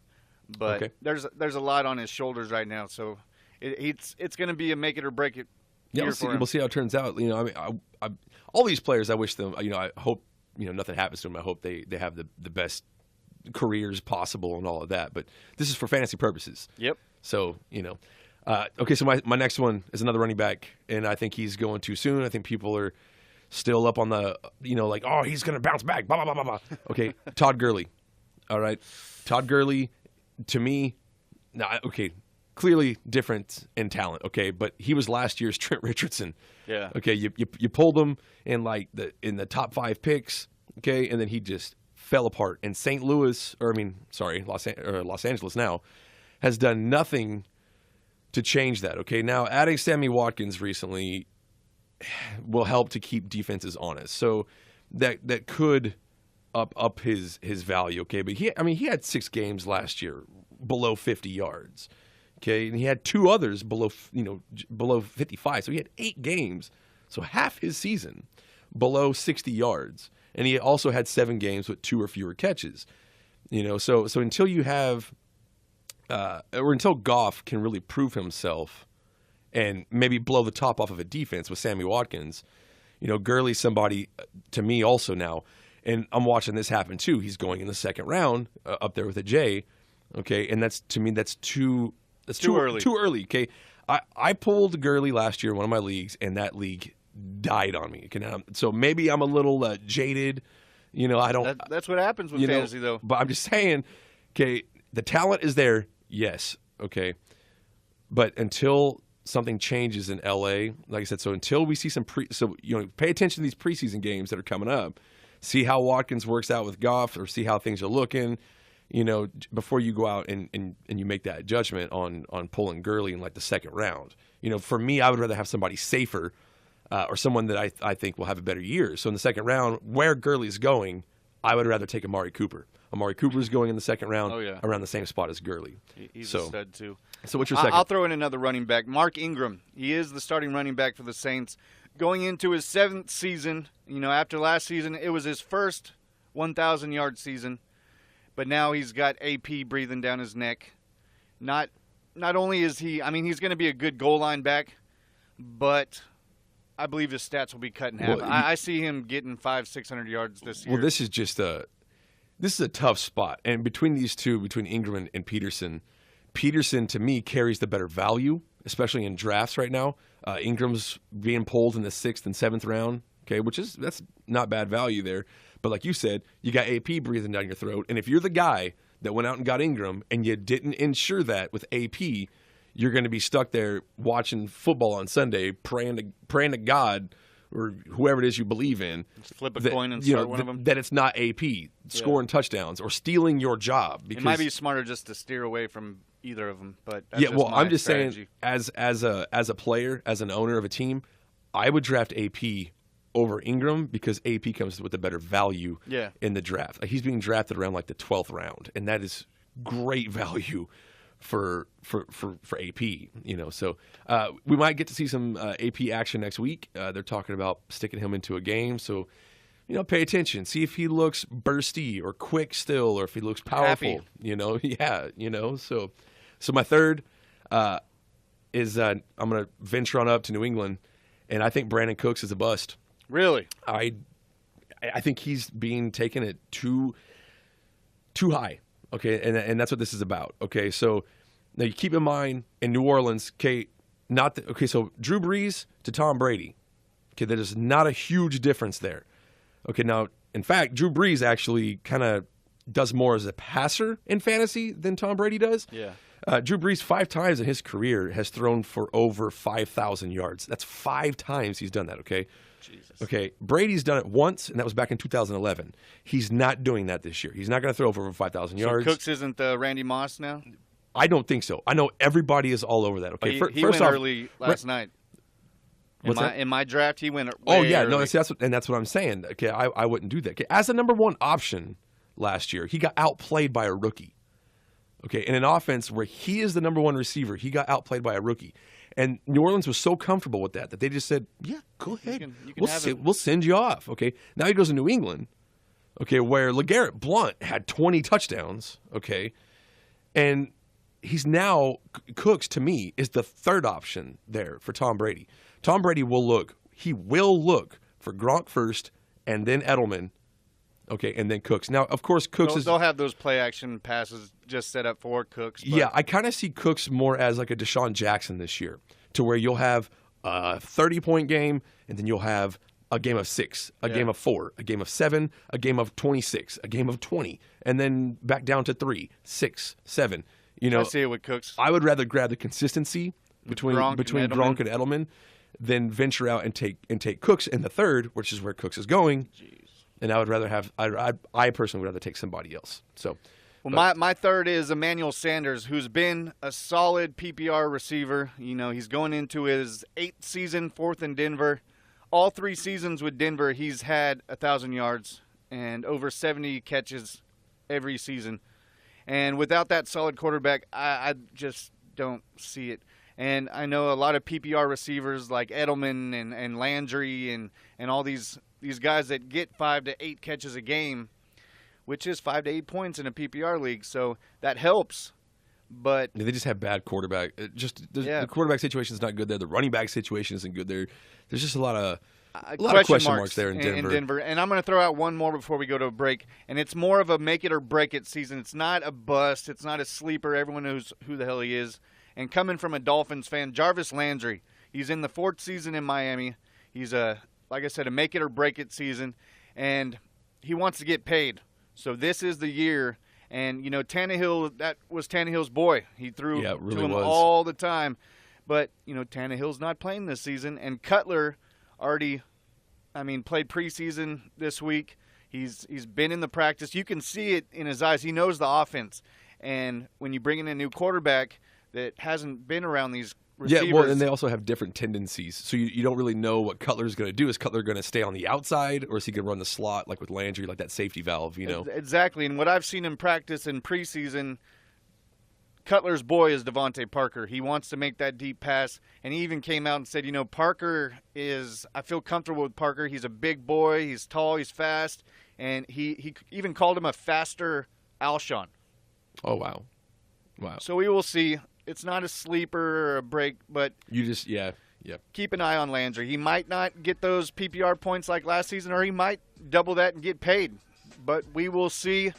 [SPEAKER 3] But there's a lot on his shoulders right now, so it's going to be a make it or break it.
[SPEAKER 4] Yeah, we'll see how it turns out. All these players, I wish them. I hope nothing happens to them. I hope they have the best careers possible and all of that. But this is for fantasy purposes.
[SPEAKER 3] Yep.
[SPEAKER 4] So okay. So my next one is another running back, and I think he's going too soon. I think people are still up on the like, oh, he's going to bounce back. Blah blah blah blah blah. Okay, Todd Gurley. All right, Todd Gurley. To me, clearly different in talent, okay, but he was last year's Trent Richardson.
[SPEAKER 3] Yeah.
[SPEAKER 4] Okay, you pulled him in the top 5 picks, okay, and then he just fell apart. And Los Angeles now has done nothing to change that. Okay, now adding Sammy Watkins recently will help to keep defenses honest. So that could up his value. Okay, but he had 6 games last year below 50 yards. Okay, and he had 2 others below 55. So he had 8 games, so half his season below 60 yards, and he also had 7 games with 2 or fewer catches. So until you have, or until Goff can really prove himself and maybe blow the top off of a defense with Sammy Watkins, Gurley's somebody to me also now, and I'm watching this happen too. He's going in the second round up there with a J, okay, and that's too early. Too early, okay. I pulled Gurley last year in one of my leagues, and that league died on me. Okay, so maybe I'm a little jaded. I don't.
[SPEAKER 3] That's what happens with fantasy, though.
[SPEAKER 4] But I'm just saying, okay, the talent is there, yes, okay, but until something changes in LA, like I said, so until we see pay attention to these preseason games that are coming up, see how Watkins works out with Goff, or see how things are looking, before you go out and you make that judgment on pulling Gurley in like the second round. For me, I would rather have somebody safer, or someone that I think will have a better year. So in the second round, where Gurley's going, I would rather take Amari Cooper. Amari Cooper's going in the second round, around the same spot as Gurley.
[SPEAKER 3] He's a stud, too.
[SPEAKER 4] So what's your second?
[SPEAKER 3] I'll throw in another running back, Mark Ingram. He is the starting running back for the Saints. Going into his 7th season, after last season, it was his first 1,000-yard season. But now he's got AP breathing down his neck. Not only is he's going to be a good goal line back, but I believe his stats will be cut in half.
[SPEAKER 4] Well,
[SPEAKER 3] I see him getting 500-600 yards this year.
[SPEAKER 4] Well, this is a tough spot. And between these two, between Ingram and Peterson to me carries the better value, especially in drafts right now. Ingram's being pulled in the 6th and 7th round, okay, that's not bad value there. But like you said, you got AP breathing down your throat, and if you're the guy that went out and got Ingram and you didn't insure that with AP, you're going to be stuck there watching football on Sunday, praying to God or whoever it is you believe in.
[SPEAKER 3] Just flip a coin and start one of them.
[SPEAKER 4] That it's not AP scoring touchdowns or stealing your job. Because
[SPEAKER 3] it might be smarter just to steer away from either of them. But that's
[SPEAKER 4] I'm just
[SPEAKER 3] strategy.
[SPEAKER 4] saying, as a player, as an owner of a team, I would draft AP over Ingram because AP comes with a better value in the draft. Like, he's being drafted around like the 12th round, and that is great value for AP. So we might get to see some AP action next week. They're talking about sticking him into a game, so pay attention, see if he looks bursty or quick still, or if he looks powerful. So my third is I'm going to venture on up to New England, and I think Brandon Cooks is a bust.
[SPEAKER 3] Really?
[SPEAKER 4] I think he's being taken at too high. Okay, and that's what this is about. Okay, so now you keep in mind in New Orleans, so Drew Brees to Tom Brady. Okay, there is not a huge difference there. Okay, now in fact, Drew Brees actually kind of does more as a passer in fantasy than Tom Brady does.
[SPEAKER 3] Yeah.
[SPEAKER 4] Drew Brees 5 times in his career has thrown for over 5,000 yards. That's 5 times he's done that. Okay.
[SPEAKER 3] Jesus.
[SPEAKER 4] Okay, Brady's done it once, and that was back in 2011. He's not doing that this year. He's not going to throw for over 5,000 yards.
[SPEAKER 3] Cooks isn't Randy Moss now?
[SPEAKER 4] I don't think so. I know everybody is all over that. Okay,
[SPEAKER 3] he went early last night. In my draft, he went early.
[SPEAKER 4] No, that's what I'm saying. Okay, I wouldn't do that. Okay, as a number 1 option last year, he got outplayed by a rookie. Okay, in an offense where he is the number 1 receiver, he got outplayed by a rookie. And New Orleans was so comfortable with that they just said, yeah, go ahead. We'll send you off. Okay. Now he goes to New England, okay, where LeGarrette Blount had 20 touchdowns, okay, and he's now, Cooks, to me, is the 3rd option there for Tom Brady. Tom Brady will look for Gronk first and then Edelman, okay, and then Cooks. Now, of course,
[SPEAKER 3] they'll have those play-action passes just set up for Cooks. But
[SPEAKER 4] yeah, I kind of see Cooks more as like a Deshaun Jackson this year, to where you'll have a 30-point game, and then you'll have a game of 6, a game of 4, a game of 7, a game of 26, a game of 20, and then back down to 3, 6, 7.
[SPEAKER 3] I see it with Cooks.
[SPEAKER 4] I would rather grab the consistency between Gronk and Edelman than venture out and take Cooks in the 3rd, which is where Cooks is going.
[SPEAKER 3] Jeez.
[SPEAKER 4] And I would rather have I personally would rather take somebody else. So,
[SPEAKER 3] my 3rd is Emmanuel Sanders, who's been a solid PPR receiver. He's going into his 8th season, 4th in Denver. all 3 seasons with Denver, he's had 1,000 yards and over 70 catches every season. And without that solid quarterback, I just don't see it. And I know a lot of PPR receivers like Edelman and Landry and all these guys that get 5 to 8 catches a game, which is 5 to 8 points in a PPR league. So that helps. But
[SPEAKER 4] they just have bad quarterback. The quarterback situation is not good there. The running back situation isn't good there. There's just a lot of question marks there in Denver.
[SPEAKER 3] And I'm going to throw out one more before we go to a break. And it's more of a make it or break it season. It's not a bust. It's not a sleeper. Everyone knows who the hell he is. And coming from a Dolphins fan, Jarvis Landry. He's in the 4th season in Miami. He's like I said, a make it or break it season. And he wants to get paid. So this is the year. And, Tannehill, that was Tannehill's boy. He threw to him all the time. But, Tannehill's not playing this season. And Cutler already, played preseason this week. He's been in the practice. You can see it in his eyes. He knows the offense. And when you bring in a new quarterback that hasn't been around these receivers.
[SPEAKER 4] Yeah, well, and they also have different tendencies. So you don't really know what Cutler's going to do. Is Cutler going to stay on the outside, or is he going to run the slot like with Landry, like that safety valve,
[SPEAKER 3] Exactly. And what I've seen in practice in preseason, Cutler's boy is Devontae Parker. He wants to make that deep pass, and he even came out and said, Parker I feel comfortable with Parker. He's a big boy. He's tall. He's fast. And he even called him a faster Alshon.
[SPEAKER 4] Oh, wow.
[SPEAKER 3] So we will see. It's not a sleeper or a break, but
[SPEAKER 4] you just
[SPEAKER 3] keep an eye on Landry. He might not get those PPR points like last season, or he might double that and get paid. But we will see.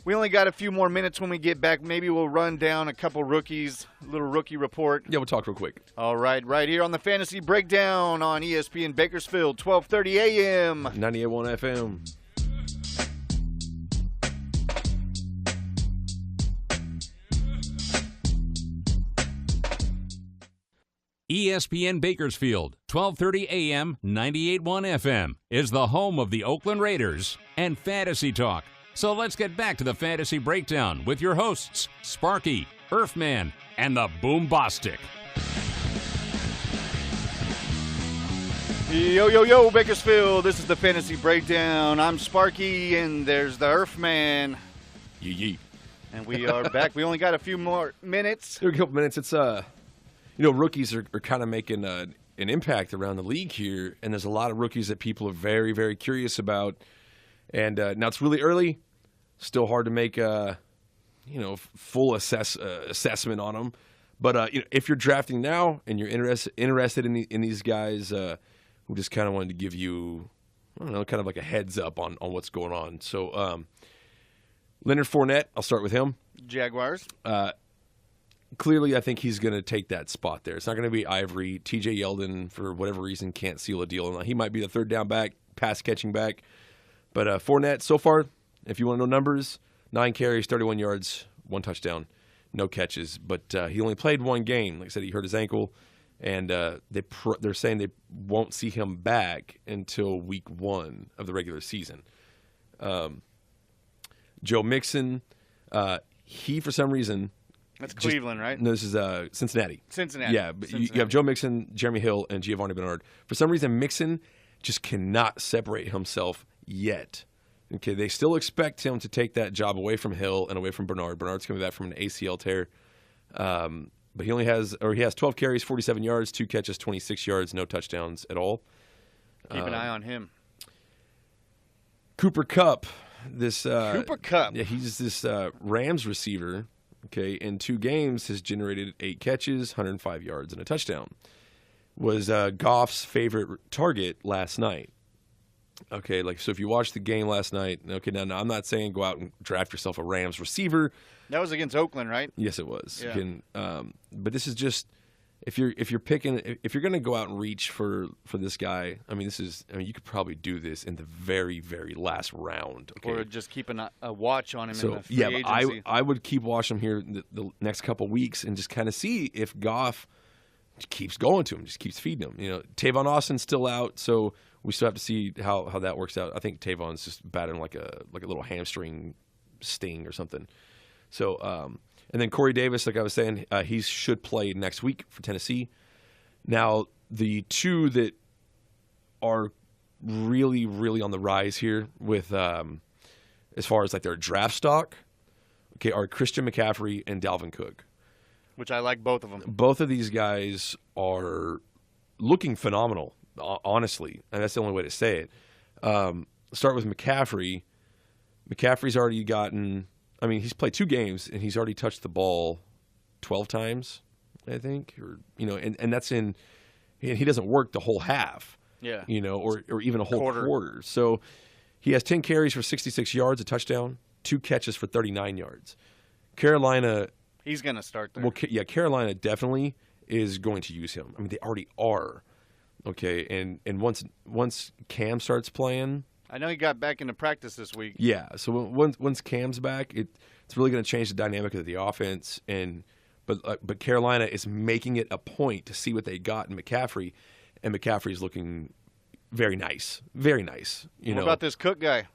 [SPEAKER 3] We only got a few more minutes when we get back. Maybe we'll run down a couple rookies, a little rookie report.
[SPEAKER 4] Yeah, we'll talk real quick.
[SPEAKER 3] All right here on the Fantasy Breakdown on ESPN Bakersfield, 12:30 a.m.
[SPEAKER 4] 98.1 FM.
[SPEAKER 1] ESPN Bakersfield, 12:30 a.m., 98.1 FM, is the home of the Oakland Raiders and Fantasy Talk. So let's get back to the Fantasy Breakdown with your hosts, Sparky, Earffman, and the Boombastic.
[SPEAKER 3] Yo, Bakersfield. This is the Fantasy Breakdown. I'm Sparky, and there's the Earffman.
[SPEAKER 4] Yee.
[SPEAKER 3] And we are back. We only got a few more minutes.
[SPEAKER 4] A couple minutes. It's rookies are kind of making an impact around the league here, and there's a lot of rookies that people are very, very curious about. And now it's really early, still hard to make full assessment on them. But if you're drafting now and you're interested in these guys, we just kind of wanted to give you, kind of like a heads up on what's going on. So Leonard Fournette, I'll start with him.
[SPEAKER 3] Jaguars.
[SPEAKER 4] Clearly, I think he's going to take that spot there. It's not going to be Ivory. TJ Yeldon, for whatever reason, can't seal a deal. He might be the third down back, pass catching back. But Fournette, so far, if you want to know numbers, 9 carries, 31 yards, 1 touchdown, no catches. But he only played 1 game. Like I said, he hurt his ankle, and they're saying they won't see him back until week 1 of the regular season. Joe Mixon, he, for some reason...
[SPEAKER 3] That's Cleveland, right?
[SPEAKER 4] No, this is Cincinnati. Yeah, but
[SPEAKER 3] Cincinnati.
[SPEAKER 4] You have Joe Mixon, Jeremy Hill, and Giovanni Bernard. For some reason, Mixon just cannot separate himself yet. Okay, they still expect him to take that job away from Hill and away from Bernard. Bernard's coming back from an ACL tear. But he has 12 carries, 47 yards, 2 catches, 26 yards, no touchdowns at all.
[SPEAKER 3] Keep an eye on him.
[SPEAKER 4] Cooper Kupp.
[SPEAKER 3] Cooper Kupp.
[SPEAKER 4] Yeah, he's this Rams receiver. Okay, in 2 games has generated 8 catches, 105 yards, and a touchdown. Was Goff's favorite target last night. Okay, so if you watched the game last night, okay, now I'm not saying go out and draft yourself a Rams receiver.
[SPEAKER 3] That was against Oakland, right?
[SPEAKER 4] Yes, it was.
[SPEAKER 3] Yeah.
[SPEAKER 4] But this is just if you're going to go out and reach for this guy. You could probably do this in the very, very last round. Okay?
[SPEAKER 3] Or just keep a watch on him.
[SPEAKER 4] So
[SPEAKER 3] in the free agency.
[SPEAKER 4] I would keep watching him here the next couple weeks and just kind of see if Goff keeps going to him, just keeps feeding him. Tavon Austin's still out, so we still have to see how that works out. I think Tavon's just battling like a little hamstring sting or something. So, and then Corey Davis, like I was saying, he should play next week for Tennessee. Now, the 2 that are really, really on the rise here with as far as like their draft stock, okay, are Christian McCaffrey and Dalvin Cook.
[SPEAKER 3] Which I like both of them.
[SPEAKER 4] Both of these guys are looking phenomenal, honestly, and that's the only way to say it. Start with McCaffrey. McCaffrey's already gotten, I mean, he's played 2 games, and he's already touched the ball 12 times, I think. Or, you know, and that's in, and he doesn't work the whole half,
[SPEAKER 3] Yeah.
[SPEAKER 4] you know, or even a whole quarter. So he has 10 carries for 66 yards, a touchdown, 2 catches for 39 yards. Carolina...
[SPEAKER 3] He's going to start there.
[SPEAKER 4] Well, yeah, Carolina definitely is going to use him. I mean, they already are. Okay, and once Cam starts playing,
[SPEAKER 3] I know he got back into practice this week.
[SPEAKER 4] yeah. So once Cam's back, it's really going to change the dynamic of the offense. But Carolina is making it a point to see what they got in McCaffrey, and McCaffrey's looking very nice, very nice.
[SPEAKER 3] What about this Cook guy?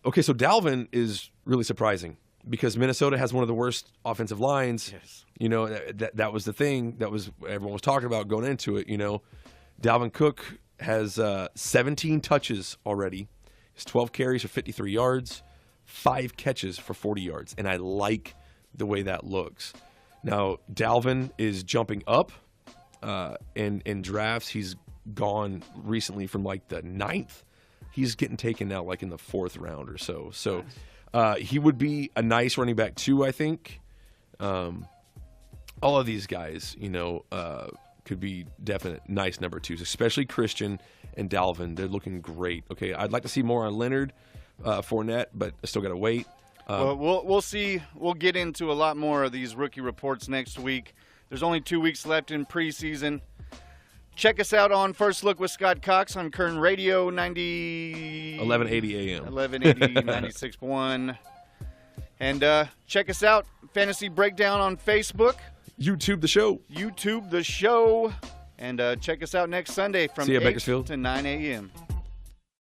[SPEAKER 4] Okay, so Dalvin is really surprising. Because Minnesota has one of the worst offensive lines.
[SPEAKER 3] Yes.
[SPEAKER 4] You know, that was the thing that was everyone was talking about going into it, you know. Dalvin Cook has 17 touches already. He's 12 carries for 53 yards, 5 catches for 40 yards. And I like the way that looks. Now, Dalvin is jumping up in drafts. He's gone recently from like the 9th. He's getting taken now like in the 4th round or so. So nice. He would be a nice running back too, I think. All of these guys, you know, could be definite nice number 2s, especially Christian and Dalvin. They're looking great. Okay, I'd like to see more on Leonard Fournette, but I still got to wait.
[SPEAKER 3] Well, we'll see. We'll get into a lot more of these rookie reports next week. There's only 2 weeks left in preseason. Check us out on First Look with Scott Cox on Kern Radio
[SPEAKER 4] 1180 AM.
[SPEAKER 3] 1180 96.1. And check us out, Fantasy Breakdown on Facebook.
[SPEAKER 4] YouTube the show.
[SPEAKER 3] YouTube the show. And check us out next Sunday from 8
[SPEAKER 4] Bakersfield.
[SPEAKER 3] to 9 a.m.